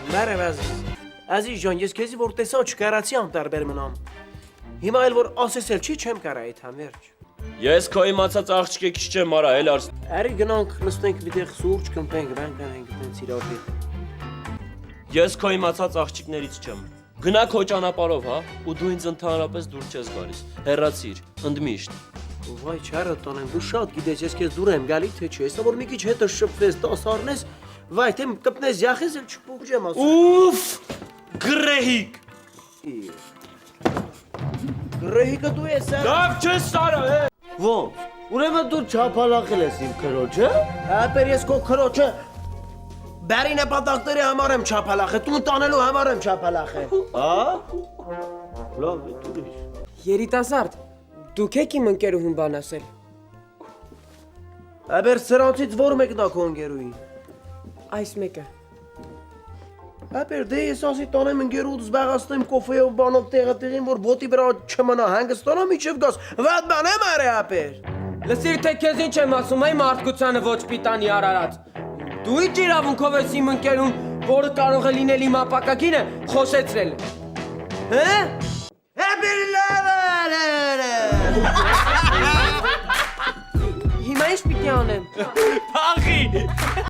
Բարև Ազիզ ջան, ես քեզի որ տեսա չկարացի անտարբեր մնամ։ Հիմա էլ որ ասես էլ չի չեմ կարա այդ համերջ։ Ես քո իմացած աղջիկը քիչ չեմ արա, էլ արս։ Արի գնանք նստենք միտեղ սուրճ կմպենք, բան կանենք տենց իրար հետ։ Ես քո իմացած աղջիկներից չեմ։ Գնա քո ճանապարհով, հա, ու դու ինձ ընդհանրապես դուր չես գալիս։ Հեռացիր, ընդմիշտ։ Վայ, չարը տանեմ, դու շատ գիտես, ես քեզ դուր եմ գալի թե չէ, հեսա որ մի քիչ հետը շփվես, 10 առնես, վայ, թե կպնես յախես էլ չփուջեմ ասում։ Ուֆ! Գրեհիկ։ Գրեհիկը դու ես, հա։ Լավ չես սարը, Ո՞նց։ Ուրեմն դու չափալախել ես իմ քրոջը։ Ապեր ես քո քրոջը բարի նպատակների համար եմ չափալախը, տուն տանելու համար եմ չափալախը։ Հա։ Լավ է, դու։ Երիտասարդ, դուք եք իմ ընկերուհուն բան ասել։ Ապեր սրանցից որ մեկն է քո ընկերուհին։ Այս մեկը։ Ապեր դե ես ասի տանեմ ընկերուհուց զբաղացնեմ կոֆեով բանով տեղին, որ բոտի վրա չմնա հանգստանա միջև գաս։ Վատ բան եմ արի ապեր։ Լսիր թե քեզ ինչ եմ ասում, այ մարդկությանը ոչ պիտանի արարած։ Դու ի՞նչ իրավունքով ես իմ ընկերուն, որը կարող է լինել իմ ապակակինը, խոսեցրել։ Հե՞։ Ապեր լավ։ Հիմա ինչ պիտի անեմ։ Փախի,